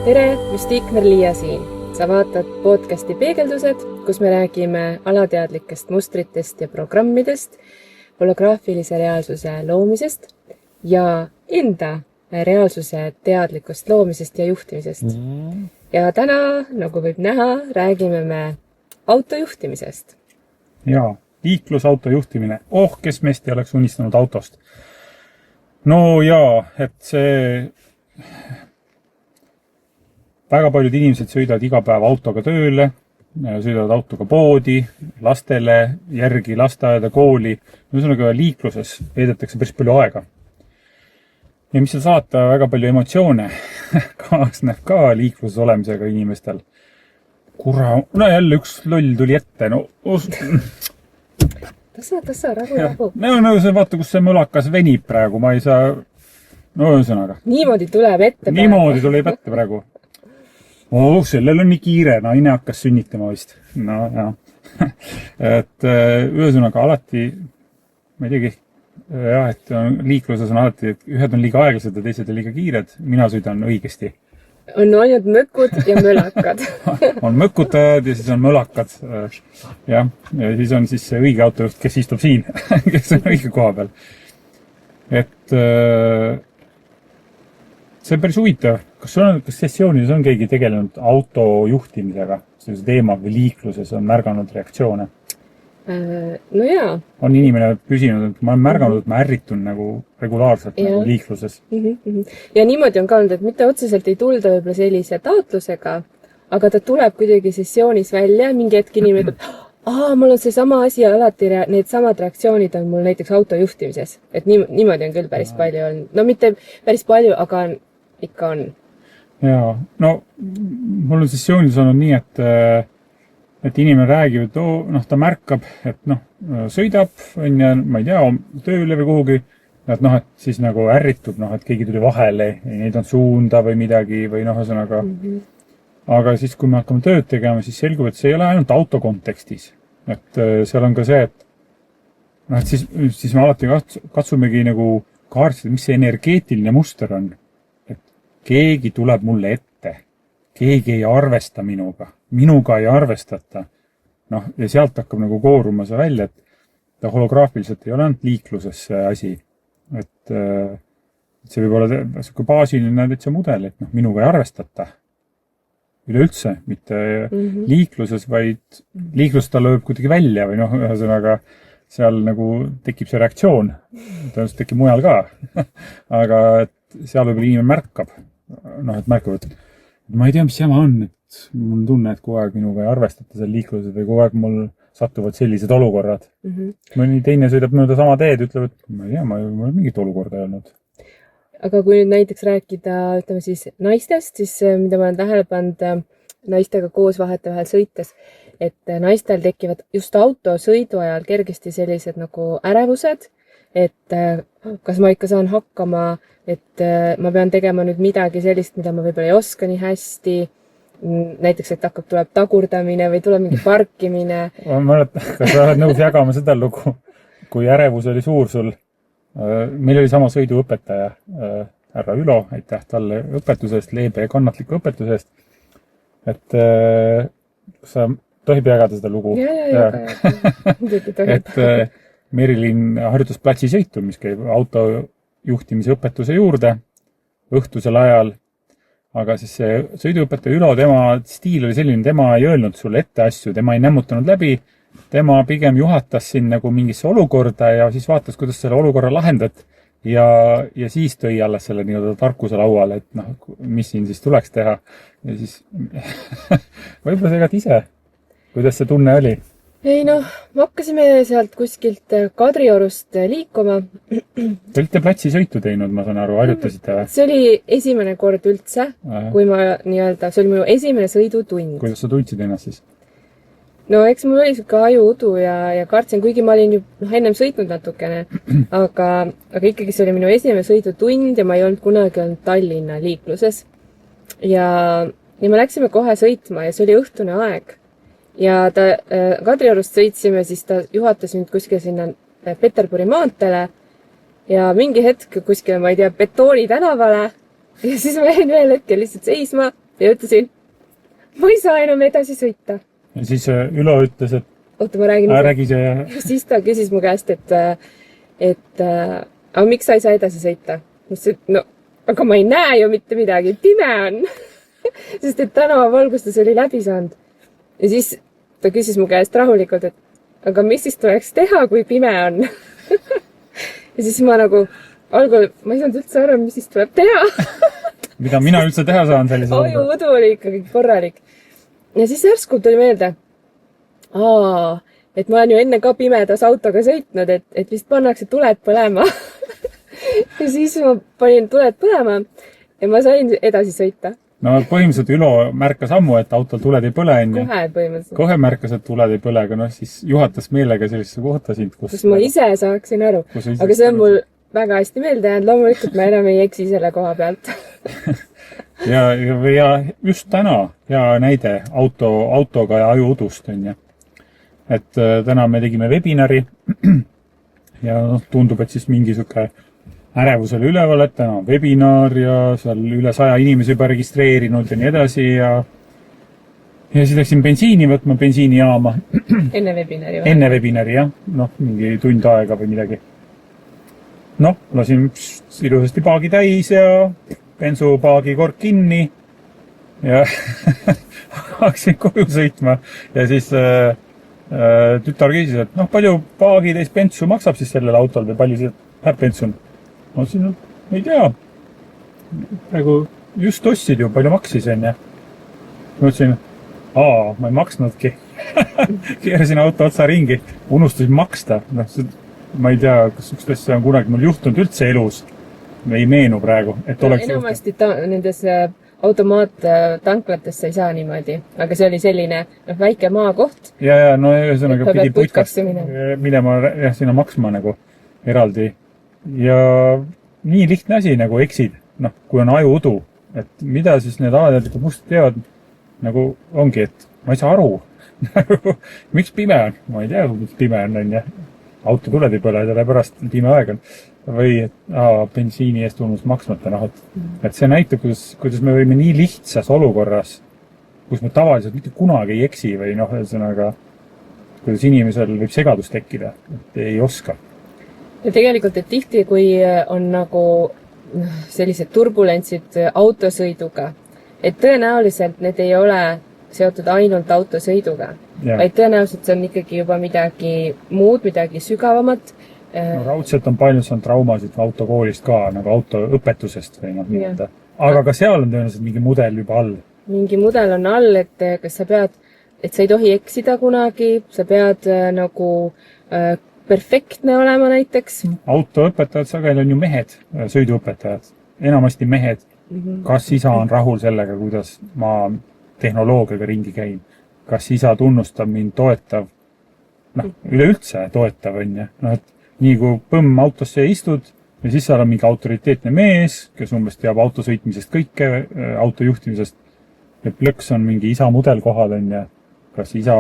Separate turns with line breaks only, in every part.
Tere, Müstik Merliia siin. Sa vaatad podcasti Peegeldused, kus me räägime alateadlikest mustritest ja programmidest, holograafilise reaalsuse loomisest ja enda reaalsuse teadlikust loomisest ja juhtimisest. Ja täna, nagu võib näha, räägime me autojuhtimisest.
Jaa, liiklusauto juhtimine. Kes meist ei oleks unistanud autost? No jaa, et see... Väga paljud inimesed sõidavad iga päev autoga tööle, sõidavad autoga poodi, lastele, järgi lasteaeda, kooli. Ühesõnaga liikluses veedetakse päris palju aega. Ja mis seal saata, väga palju emotsioone kaasneb ka liikluses olemisega inimestel. Jälle üks loll tuli ette.
Tassa, ragu.
No see vaata, kus see mõlakas venib praegu, ma ei saa... No ühesõnaga.
Niimoodi tuleb ette praegu.
Niimoodi tuleb ette praegu. Sellel on nii kiire, naine hakkas sünnitama vist. No, jah. Et ühesõnaga alati, ma ei teagi, jah, et liikluses on alati, et ühed on liiga aeglased ja teised on liiga kiired. Mina sõidan õigesti.
On ainult mökud ja mölakad.
On mökutajad ja siis on mölakad. Jah, ja siis on siis see õige autojuht, kes istub siin, kes on õige koha peal. Et see on päris huvitav. Kas sessioonides on keegi tegelenud auto juhtimisega? Sellise teema või liikluses on märganud reaktsioone?
No jaa.
On inimene küsinud, et ma olen märganud, et ma ärritun nagu regulaarselt nagu liikluses.
Ja niimoodi on ka olnud, et mitte otseselt ei tulda võib-olla sellise taotlusega, aga ta tuleb kuidagi sessioonis välja, mingi hetk inimene ütleb, mul on see sama asi ja alati need samad reaktsioonid on mul näiteks auto juhtimises. Et niimoodi on küll päris palju olnud. No mitte päris palju, aga ikka on.
Jaa, no mul on sessioonis olnud nii, et inimene räägib, et ta märkab, et sõidab, ma ei tea, tööle või kuhugi, et siis nagu ärritub, et keegi tuli vahele, neid on suunda või midagi või ühesõnaga. Aga siis, kui me hakkame tööd tegema, siis selgub, et see ei ole ainult auto kontekstis. Et seal on ka see, et siis me alati katsumegi nagu kaardistada, mis see energeetiline muster on. Keegi tuleb mulle ette. Keegi ei arvesta minuga ei arvestata. Ja sealt hakkab nagu kooruma see välja, et ta holograafiliselt ei ole ainult liikluses see asi. Et see võib olla selline baasiline täitsa mudel, et minuga ei arvestata. Üleüldse, mitte liikluses, vaid liiklus ta lööb kuidagi välja või ühesõnaga seal nagu tekib see reaktsioon. Tõenäoliselt tekib mujal ka. Aga et seal võib-olla inimene märkab. Et märkavad, et ma ei tea, mis jama on, et mul tunne, et kogu aeg minuga ei arvestata seal liikluses või kogu aeg mul satuvad sellised olukorrad. Mõni teine sõidab mööda sama teed, ütleb, et ma ei tea, ma ei ole mingit olukorda olnud.
Aga kui nüüd näiteks rääkida, ütleme siis naistest, siis mida ma olen tähele pannud naistega koos vahetevahel sõites, et naistel tekivad just autosõidu ajal kergesti sellised nagu ärevused, et kas ma ikka saan hakkama, et ma pean tegema nüüd midagi sellist, mida ma võib-olla ei oska nii hästi. Näiteks, et tuleb tagurdamine või tuleb mingi parkimine.
Ma mäletan, kas sa oled nõus jagama seda lugu, kui ärevus oli suur sul. Meil oli sama sõiduõpetaja, härra Ülo, aitäh talle õpetusest, leebe ja kannatliku õpetusest. Et sa tohib jagada seda lugu?
Jaa.
Merilin harjutas platsisõitu, mis käib auto juhtimise õpetuse juurde õhtusel ajal. Aga siis see sõiduõpetaja Ülo, tema stiil oli selline, tema ei öelnud sulle ette asju, tema ei nämmutanud läbi, tema pigem juhatas siin nagu mingisse olukorda ja siis vaatas, kuidas selle olukorra lahendad ja siis tõi alles selle tarkuse lauale, et mis siin siis tuleks teha. Ja siis võib-olla segad ise, kuidas see tunne oli?
Ei me hakkasime sealt kuskilt Kadriorust liikuma.
Te olite platsisõitu teinud, ma saan aru, harjutasite või?
See oli esimene kord üldse, kui ma see oli minu esimene sõidutund.
Kuidas sa tundsid ennast siis?
No eks mul oli siuke ajuudu ja kartsin, kuigi ma olin ju ennem sõitnud natukene, aga ikkagi see oli minu esimene sõidutund ja ma ei olnud kunagi olnud Tallinna liikluses. Ja me läksime kohe sõitma ja see oli õhtune aeg. Ja Kadriorust sõitsime, siis ta juhatas mind kuskil sinna Peterburi maanteele ja mingi hetk kuskil, ma ei tea, Betooni tänavale ja siis ma jäin ühel hetkel lihtsalt seisma ja ütlesin, ma ei saa enam edasi sõita.
Ja siis Ülo ütles, et
Oota, ma räägin.
Räägi see.
Ja siis ta küsis mu käest, et aga miks sa ei saa edasi sõita? No, aga ma ei näe ju mitte midagi, pime on. Sest et tänavavalgustus oli läbi saanud. Ja siis ta küsis mu käest rahulikult, et aga mis siis tuleks teha, kui pime on? Ja siis ma nagu algul, ma ei saanud üldse aru, mis siis tuleb teha.
Mida mina üldse teha saan sellise
Ajuudu oli ikkagi korralik. Ja siis järsku tuli meelde, et ma olen ju enne ka pimedas autoga sõitnud, et vist pannakse tuled põlema. Ja siis ma panin tuled põlema ja ma sain edasi sõita.
No põhimõtteliselt Ülo märkas ammu, et autol tuled ei põle.
Kohe põhimõtteliselt.
Kohe märkas, et tuled ei põle, aga siis juhatas meelega sellisesse kohta sind,
kus ma ise saaksin aru. Aga see on mul väga hästi meelde jäänud. Loomulikult ma enam ei eksi selle koha pealt.
ja just täna hea näide autoga ja ajuudust on ju. Et täna me tegime webinari ja tundub, et siis mingi siuke ärevus oli üleval, et täna on webinar ja seal üle 100 inimesi juba registreerinud ja nii edasi ja siis läksin bensiini võtma bensiinijaama.
Enne webinari?
Enne webinari, jah. Mingi tund aega või midagi. Lasin ilusasti paagi täis ja bensupaagi kork kinni ja hakkasin koju sõitma ja siis tütar küsis, et palju paagitäis bensu maksab siis sellel autol või palju see läheb bensun? Ma ütlesin, ei tea. Praegu just ostsid ju, palju maksis on ja. Ma ütlesin, ma ei maksnudki. Keerasin auto otsa ringi, unustasin maksta. Ma ei tea, kas üks asja on kunagi mul juhtunud üldse elus. Ei meenu praegu, et oleks
enamasti nendes automaattanklates ei saa niimoodi, aga see oli selline väike maakoht.
Ja ühesõnaga pidi putkast minema sinna maksma nagu eraldi. Ja nii lihtne asi nagu eksid, kui on ajuudu, et mida siis need alateadlikud mustad teevad, nagu ongi, et ma ei saa aru. Miks pime on? Ma ei tea, miks pime on ja auto tuled ei põle, sellepärast pime aeg on. Või bensiini eest unus maksmata. Et see näitab, kuidas me võime nii lihtsas olukorras, kus me tavaliselt mitte kunagi ei eksi või ühesõnaga, kuidas inimesel võib segadus tekkida, et ei oska.
Ja tegelikult, et tihti, kui on nagu sellised turbulentsid autosõiduga, et tõenäoliselt need ei ole seotud ainult autosõiduga, vaid tõenäoliselt see on ikkagi juba midagi muud, midagi sügavamat.
Raudselt on palju saanud traumasid autokoolist ka, nagu autoõpetusest või nii-öelda. Aga ka seal on tõenäoliselt mingi mudel juba all.
Mingi mudel on all, et kas sa pead, et sa ei tohi eksida kunagi, sa pead nagu perfektne olema näiteks.
Autoõpetajad sageli on ju mehed, sõiduõpetajad. Enamasti mehed. Kas isa on rahul sellega, kuidas ma tehnoloogiaga ringi käin? Kas isa tunnustab mind toetav? Üleüldse toetav on ja. Et nii kui põmm autosse istud ja siis seal on mingi autoriteetne mees, kes umbes teab autosõitmisest kõike, autojuhtimisest. Ja plõks on mingi isa mudel kohal on ja. Kas isa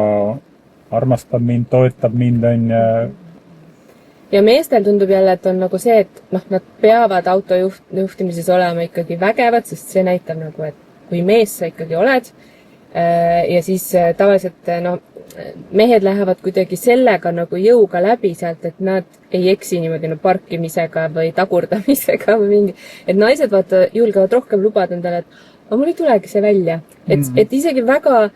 armastab mind, toetab mind on ja.
Ja meestel tundub jälle, et on nagu see, et nad peavad autojuhtimises olema ikkagi vägevad, sest see näitab nagu, et kui mees sa ikkagi oled ja siis tavaliselt mehed lähevad kuidagi sellega nagu jõuga läbi sealt, et nad ei eksi niimoodi parkimisega või tagurdamisega või mingi, et naised julgevad rohkem lubada endale, et mul ei tulegi see välja. Et isegi väga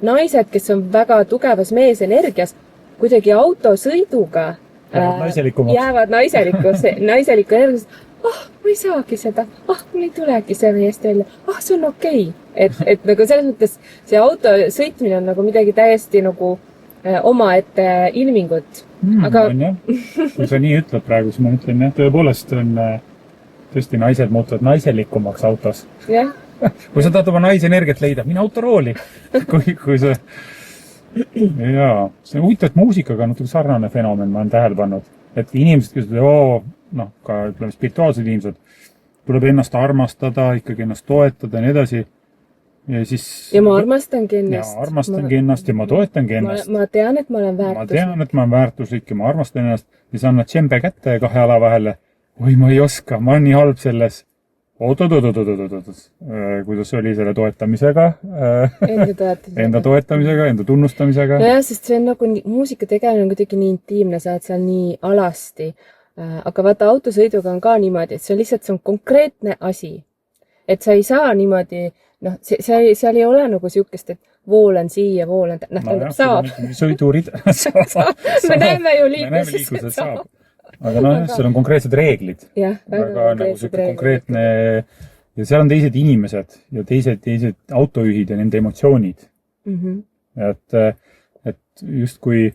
naised, kes on väga tugevas meesenergias, kuidagi autosõiduga jäävad naiseliku energiast, ma ei saagi seda, mul ei tulegi see meest välja, see on okei. Et nagu selles mõttes see auto sõitmine on nagu midagi täiesti nagu omaette ilmingut. Aga
kui sa nii ütled praegu, siis ma ütlen, et tõepoolest on tõesti naised muutuvad naiselikumaks autos. Kui sa tahad oma naise energiat leida, mine autorooli. Kui sa jaa, see on huvitav, et muusikaga on natuke sarnane fenomen, ma olen tähele pannud. Et inimesed, kes ka ütleme spirituaalsed inimesed, tuleb ennast armastada, ikkagi ennast toetada ja nii edasi.
Ja ma armastangi ennast.
Ja armastangi ennast ja ma toetangi ennast.
Ma tean, et ma olen väärtuslik.
Ma tean, et ma olen väärtuslik ja ma armastan ennast. Ja sa annad tšembe kätte 2 jala vahele. Oi, ma ei oska, ma olen nii halb selles. kuidas oli selle toetamisega, enda toetamisega, enda tunnustamisega?
Nojah, sest see on nagu muusika tegemine on kuidagi nii intiimne, sa oled seal nii alasti. Aga vaata, autosõiduga on ka niimoodi, et see on konkreetne asi. Et sa ei saa niimoodi, noh, seal ei ole nagu siukest, et voolen siia, voolen, saab.
Sõidurid
Me näeme ju liikluses, et saab.
Aga noh, seal on konkreetsed reeglid.
Jah,
väga nagu konkreetne ja seal on teised inimesed ja teised autojuhid ja nende emotsioonid. Et just kui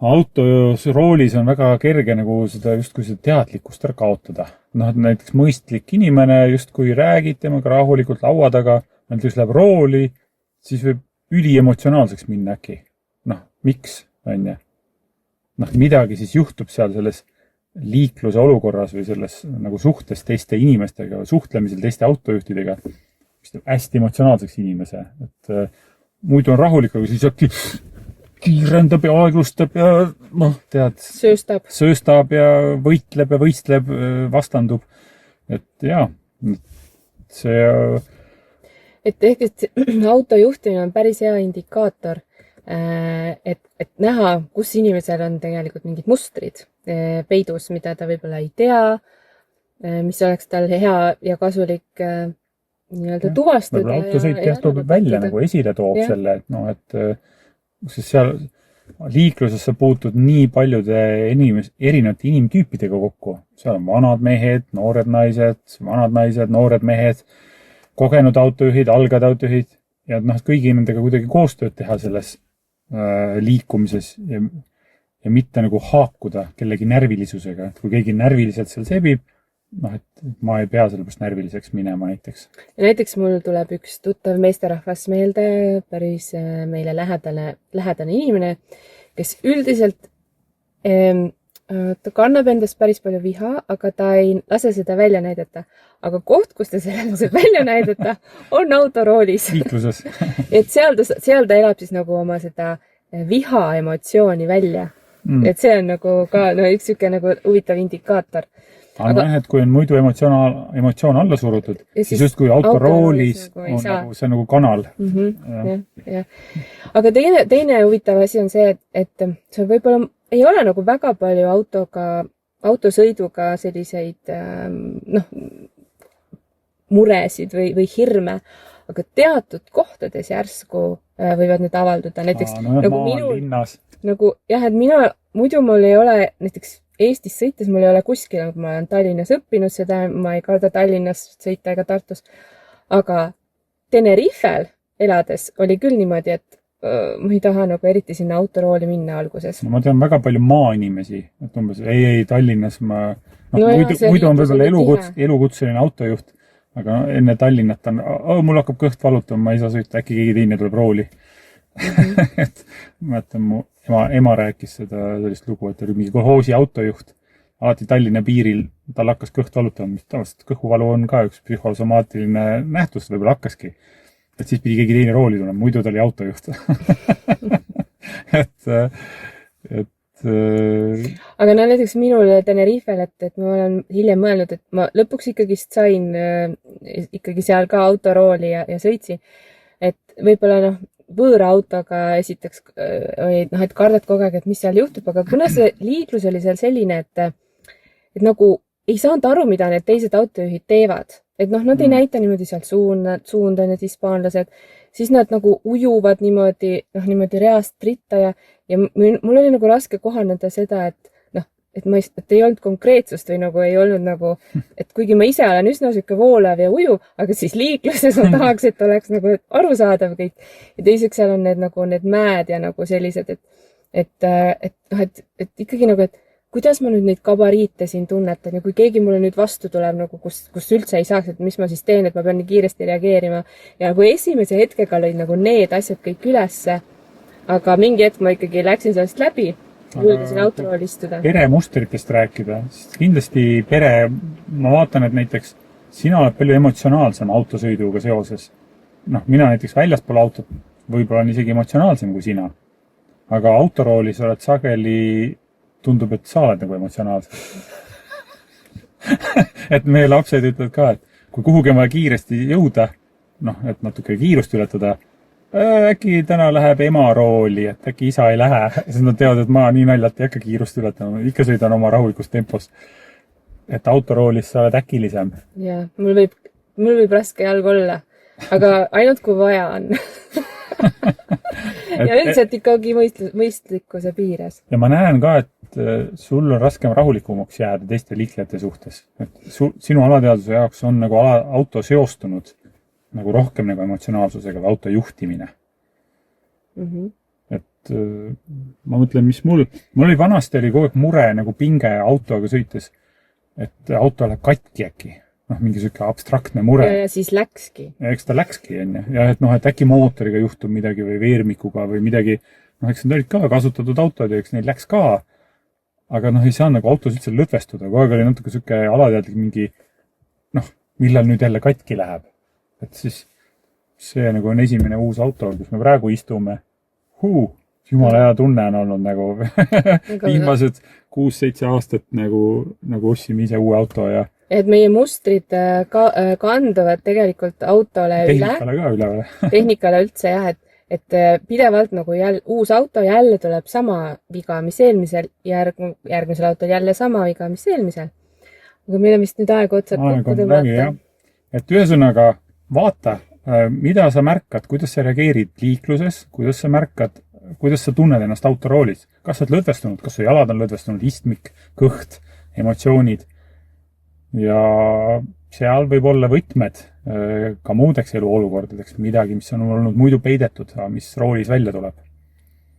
autos roolis on väga kerge nagu justkui seda teadlikkust ära kaotada. Noh, näiteks mõistlik inimene justkui räägid temaga rahulikult laua taga, näiteks läheb rooli, siis võib üliemotsionaalseks minna äkki. Noh, miks, on ju? Noh, midagi siis juhtub seal selles liikluse olukorras või selles nagu suhtes teiste inimestega, suhtlemisel teiste autojuhtidega, mis teeb hästi emotsionaalseks inimese. Et muidu on rahulik, aga siis äkki kiirendab ja aeglustab ja noh, tead, sööstab ja võitleb ja võistleb, vastandub. Et jaa, see...
Et ehk, et autojuhtimine on päris hea indikaator, et näha, kus inimesel on tegelikult mingid mustrid peidus, mida ta võib-olla ei tea, mis oleks tal hea ja kasulik nii-öelda tuvastada.
Võib-olla autosõit toob välja nagu esile toob selle, et noh, et seal liikluses sa puutud nii paljude erinevate inimtüüpidega kokku. Seal on vanad mehed, noored naised, noored mehed, kogenud autojuhid, algad autojuhid ja noh, kõigi nendega kuidagi koostööd teha selles liikumises ja mitte nagu haakuda kellegi närvilisusega. Et kui keegi närviliselt seal sebib, noh, et ma ei pea sellepärast närviliseks minema näiteks.
Ja näiteks mul tuleb üks tuttav meesterahvas meelde, päris meile lähedane inimene, kes üldiselt ta kannab endast päris palju viha, aga ta ei lase seda välja näidata. Aga koht, kus ta selle laseb välja näidata, on autoroolis.
Liikluses.
Et seal ta elab siis nagu oma seda viha emotsiooni välja. Et see on nagu ka üks süke nagu huvitav indikaator.
Aga et kui on muidu emotsioon alla surutud, siis just kui autoroolis on nagu, see on nagu kanal.
Ja. Aga teine huvitav asi on see, et see võib-olla ei ole nagu väga palju autosõiduga selliseid muresid või hirme, aga teatud kohtades järsku võivad need avalduda. Näiteks nagu
linnas.
Nagu jah, et muidu mul ei ole näiteks Eestis sõites, mul ei ole kuskil, nagu ma olen Tallinnas õppinud seda, ma ei karda Tallinnas sõita ega Tartus. Aga Tenerifel elades oli küll niimoodi, et ma ei taha nagu eriti sinna autorooli minna alguses.
No, ma tean väga palju maainimesi, et umbes ei Tallinnas muidu on võib-olla elukutseline autojuht, aga enne Tallinnat on, mul hakkab kõht valutama, ma ei saa sõita, äkki keegi teine tuleb rooli. Et mäletan, mu ema rääkis sellist lugu, et oli mingi kolhoosi autojuht, alati Tallinna piiril, tal hakkas kõht valutama, mis tavaliselt kõhuvalu on ka üks psühhosomaatiline nähtus, võib-olla hakkaski. Et siis pidi keegi teine rooli tulema, muidu ta oli autojuht.
Aga näiteks minul Tenerifel, et ma olen hiljem mõelnud, et ma lõpuks ikkagist sain ikkagi seal ka autorooli ja sõitsin. Et võib-olla võõra autoga esiteks oli, et kardad kogu aeg, et mis seal juhtub, aga kuna see liiklus oli seal selline, et nagu ei saanud aru, mida need teised autojuhid teevad. Et nad ei näita niimoodi seal suunda need hispaanlased, siis nad nagu ujuvad niimoodi reast ritta ja mul oli nagu raske kohaneda seda, et ei olnud konkreetsust või nagu ei olnud nagu, et kuigi ma ise olen üsna süke voolav ja ujuv, aga siis liikluses ma tahaks, et oleks nagu arusaadav kõik. Ja teiseks seal on need mäed ja nagu sellised, et ikkagi nagu, et kuidas ma nüüd neid gabariite siin tunnetan ja kui keegi mulle nüüd vastu tuleb, nagu kus üldse ei saaks, et mis ma siis teen, et ma pean nii kiiresti reageerima. Ja nagu esimese hetkega lõid nagu need asjad kõik ülesse, aga mingi hetk ma ikkagi läksin sellest läbi, julgesin autorool istuda.
Peremustritest rääkida, sest kindlasti ma vaatan, et näiteks sina oled palju emotsionaalsem autosõiduga seoses. Mina näiteks väljaspool autot võib-olla on isegi emotsionaalsem kui sina, aga autoroolis oled sageli tundub, et sa oled nagu emotsionaalsem. et meie lapsed ütlevad ka, et kui kuhugi on vaja kiiresti jõuda, noh, et natuke kiirust ületada, äkki täna läheb ema rooli, et äkki isa ei lähe, sest nad teavad, et ma nii naljalt ei hakka kiirust ületama, ikka sõidan oma rahulikus tempos. Et autoroolis sa oled äkilisem.
Ja, mul võib raske jalg olla, aga ainult kui vaja on. ja üldiselt ikkagi mõistlikkuse piires.
Ja ma näen ka, et sul on raskem rahulikumaks jääda teiste liiklejate suhtes. Et sinu alateaduse jaoks on nagu auto seostunud nagu rohkem nagu emotsionaalsusega või auto juhtimine. Et ma mõtlen, mis mul oli vanasti oli kogu aeg mure nagu pinge autoga sõites, et auto läheb katki äkki. Noh, mingi selline abstraktne mure.
Ja siis läkski.
Ja eks ta läkski, on. Ja et noh, et äkki mootoriga juhtub midagi või veermikuga või midagi. Noh, eks need olid ka kasutatud autod ja eks neid läks ka. Aga noh, ei saa nagu autos üldse lõdvestuda. Kogu aeg oli natuke selline alateadlik mingi, noh, millal nüüd jälle katki läheb. Et siis see nagu on esimene uus auto, kus me praegu istume. Jumala hea tunne on olnud nagu viimased 6-7 aastat nagu ostsime ise uue auto ja
et meie mustrid kanduvad tegelikult autole
tehnikale ka üle.
Tehnikale üldse jah, et pidevalt nagu uus auto jälle tuleb sama viga, mis eelmisel, järgmisel autol jälle sama viga, mis eelmisel. Aga meil on vist nüüd aeg otsad kokku tõmmata.
Et ühesõnaga vaata, mida sa märkad, kuidas sa reageerid liikluses, kuidas sa märkad, kuidas sa tunned ennast autoroolis. Kas sa oled lõdvestunud, kas su jalad on lõdvestunud, istmik, kõht, emotsioonid. Ja seal võib olla võtmed ka muudeks eluolukordadeks, midagi, mis on olnud muidu peidetud, mis roolis välja tuleb.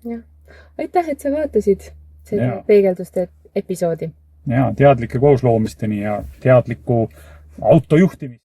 Jah. Aitäh, et sa vaatasid seda peegelduste episoodi.
Ja, teadlike koosloomisteni ja teadliku autojuhtimist.